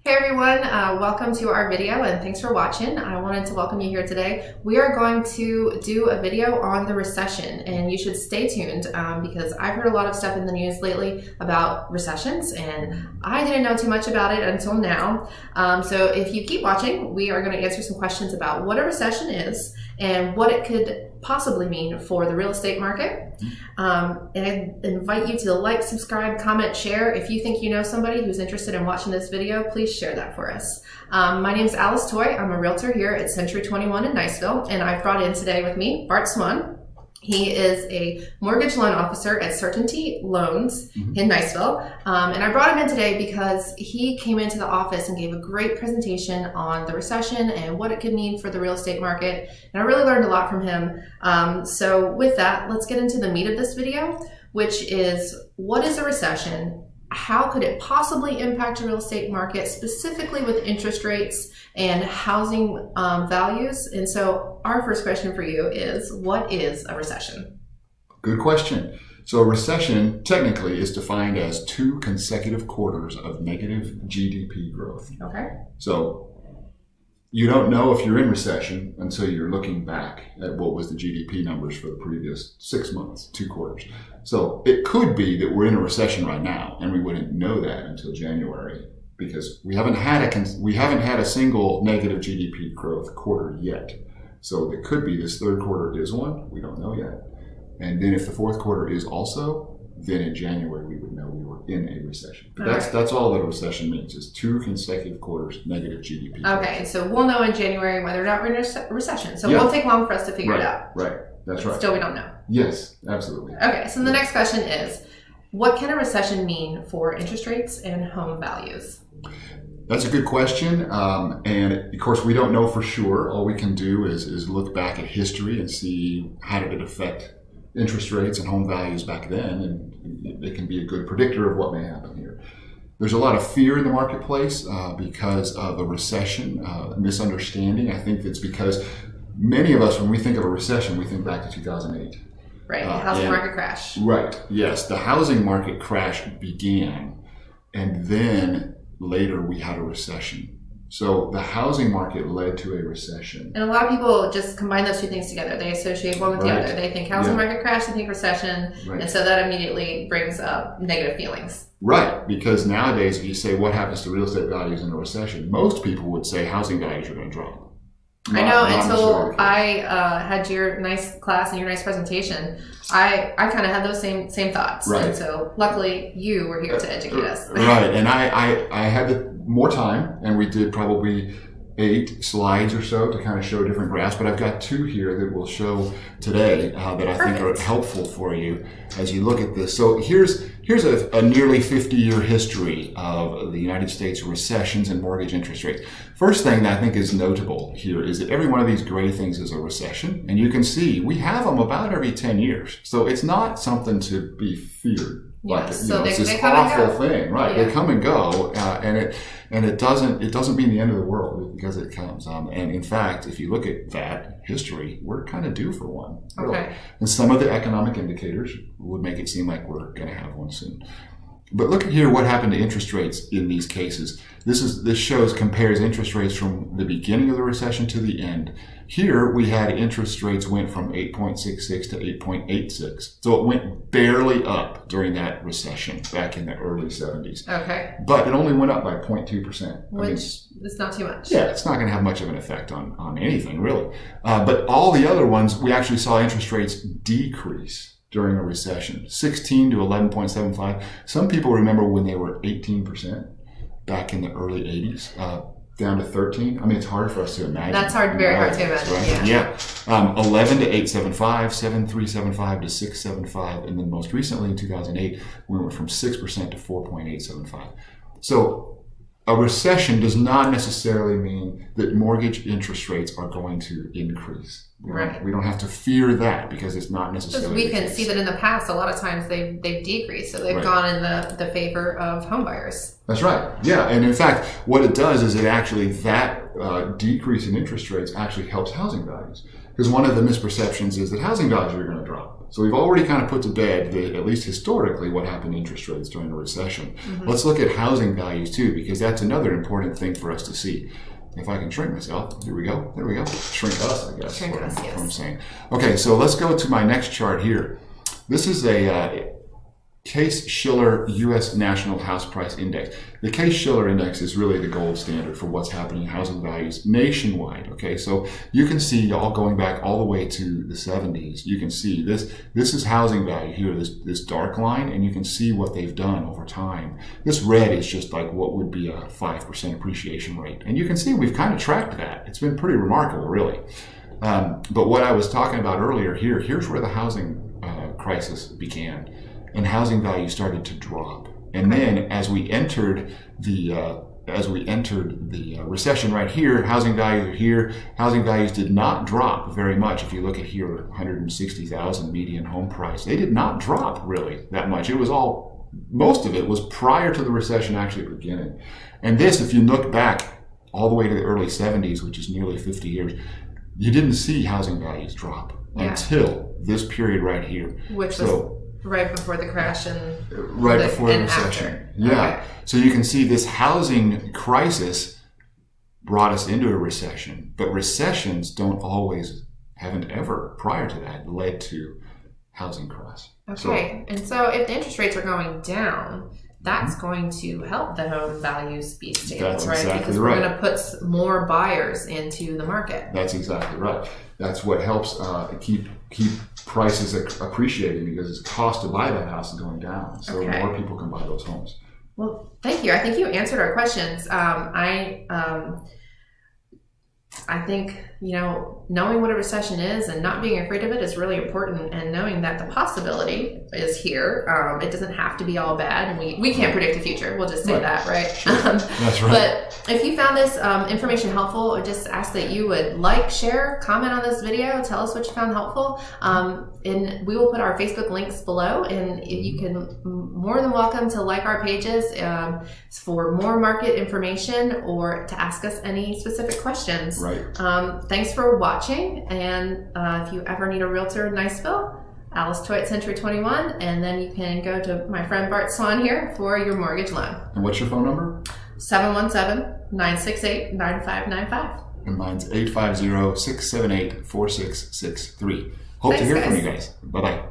Hey everyone, welcome to our video and thanks for watching. I wanted to welcome you here today. We are going to do a video on the recession and you should stay tuned because I've heard a lot of stuff in the news lately about recessions and I didn't know too much about it until now. So if you keep watching, we are going to answer some questions about what a recession is and what it could possibly mean for the real estate market. And I invite you to like, subscribe, comment, share. If you think you know somebody who's interested in watching this video, please share that for us. My name is Alice Toy. I'm a realtor here at Century 21 in Niceville, and I've brought in today with me Bart Swan. He is a mortgage loan officer at Certainty Loans in Niceville. And I brought him in today because he came into the office and gave a great presentation on the recession and what it could mean for the real estate market. And I really learned a lot from him. So with that, let's get into the meat of this video, which is what is a recession? How could it possibly impact the real estate market, specifically with interest rates and housing values? And so our first question for you is, what is a recession? Good question. So a recession technically is defined as 2 consecutive quarters of negative GDP growth. Okay. So you don't know if you're in recession until you're looking back at what was the GDP numbers for the previous 6 months, 2 quarters. So it could be that we're in a recession right now and we wouldn't know that until January because we haven't had a single negative GDP growth quarter yet. So it could be this third quarter is one, we don't know yet. And then if the fourth quarter is also, then in January we would know we were in a recession. But that's all that a recession means, is 2 consecutive quarters negative GDP growth. Okay, so we'll know in January whether or not we're in a recession. So it won't take long for us to figure it out. Right, that's right. Still we don't know. Yes, absolutely. Okay, so the next question is, what can a recession mean for interest rates and home values? That's a good question. And of course, we don't know for sure. All we can do is look back at history and see how did it affect interest rates and home values back then, and it can be a good predictor of what may happen here. There's a lot of fear in the marketplace because of a recession, misunderstanding. I think it's because many of us, when we think of a recession, we think back to 2008. Right, housing market crash. Right, yes. The housing market crash began, and then later we had a recession. So the housing market led to a recession. And a lot of people just combine those two things together. They associate one with the other. They think housing market crash, they think recession, and so that immediately brings up negative feelings. Right, because nowadays if you say what happens to real estate values in a recession, most people would say housing values are going to drop. I know, until I had your nice class and your nice presentation, I kind of had those same thoughts. Right. And so luckily you were here to educate us. Right, and I had more time, and we did probably 8 slides or so to kind of show different graphs, but I've got 2 here that we'll show today that I think are helpful for you as you look at this. So here's a nearly 50-year history of the United States recessions and mortgage interest rates. First thing that I think is notable here is that every one of these gray things is a recession, and you can see we have them about every 10 years. So it's not something to be feared. Like, it's this awful thing, right? Yeah. They come and go, and it doesn't mean the end of the world because it comes. And in fact, if you look at that history, we're kind of due for one. Really. Okay. And some of the economic indicators would make it seem like we're going to have one soon. But look at here what happened to interest rates in these cases. This compares interest rates from the beginning of the recession to the end. Here we had interest rates went from 8.66 to 8.86. So it went barely up during that recession back in the early 70s. Okay. But it only went up by 0.2%. Which is not too much. Yeah, it's not going to have much of an effect on anything really. But all the other ones, we actually saw interest rates decrease during a recession, 16 to 11.75. Some people remember when they were 18% back in the early 80s, down to 13. I mean, it's hard for us to imagine. That's very hard to imagine. Right? Yeah. 11 to 8.75, 7.375 to 6.75, and then most recently in 2008, we went from 6% to 4.875. So a recession does not necessarily mean that mortgage interest rates are going to increase. We don't have to fear that because it's not necessarily because we can see that in the past, a lot of times they've decreased. So they've gone in the favor of home buyers. That's right. Yeah. And in fact, what it does is that decrease in interest rates actually helps housing values. Because one of the misperceptions is that housing values are going to drop. So we've already kind of put to bed, at least historically, what happened to interest rates during a recession. Let's look at housing values too, because that's another important thing for us to see. If I can shrink myself, here we go. There we go. Shrink us, I guess. Shrink us, yes. What I'm saying. Okay, so let's go to my next chart here. This is a Case-Shiller U.S. National House Price Index. The Case-Shiller Index is really the gold standard for what's happening in housing values nationwide. Okay, so you can see, all going back all the way to the 70s, you can see this is housing value here, this dark line, and you can see what they've done over time. This red is just like what would be a 5% appreciation rate. And you can see we've kind of tracked that. It's been pretty remarkable, really. But what I was talking about earlier here, here's where the housing crisis began. And housing values started to drop. And then as we entered the recession right here, housing values are here. Housing values did not drop very much. If you look at here, 160,000 median home price, they did not drop really that much. It was most of it was prior to the recession actually beginning. And this, if you look back all the way to the early 70s, which is nearly 50 years, you didn't see housing values drop until this period right here. Which was right before the crash and before the recession. After. Yeah. Okay. So you can see this housing crisis brought us into a recession, but recessions haven't ever prior to that led to housing crisis. Okay. And so if the interest rates are going down, that's going to help the home values be stable, that's right? Exactly because we're going to put more buyers into the market. That's exactly right. That's what helps keep prices appreciating, because the cost to buy that house is going down. So more people can buy those homes. Well, thank you. I think you answered our questions. I think, knowing what a recession is and not being afraid of it is really important, and knowing that the possibility is here. It doesn't have to be all bad, and we can't predict the future. We'll just say that, right? Sure. That's right. But if you found this information helpful, I just ask that you would like, share, comment on this video, tell us what you found helpful. And we will put our Facebook links below, and you can more than welcome to like our pages for more market information or to ask us any specific questions. Right. Thanks for watching, and if you ever need a realtor in Niceville, Alice Toit Century 21, and then you can go to my friend Bart Swan here for your mortgage loan. And what's your phone number? 717-968-9595. And mine's 850-678-4663. Hope to hear from you guys. Bye-bye.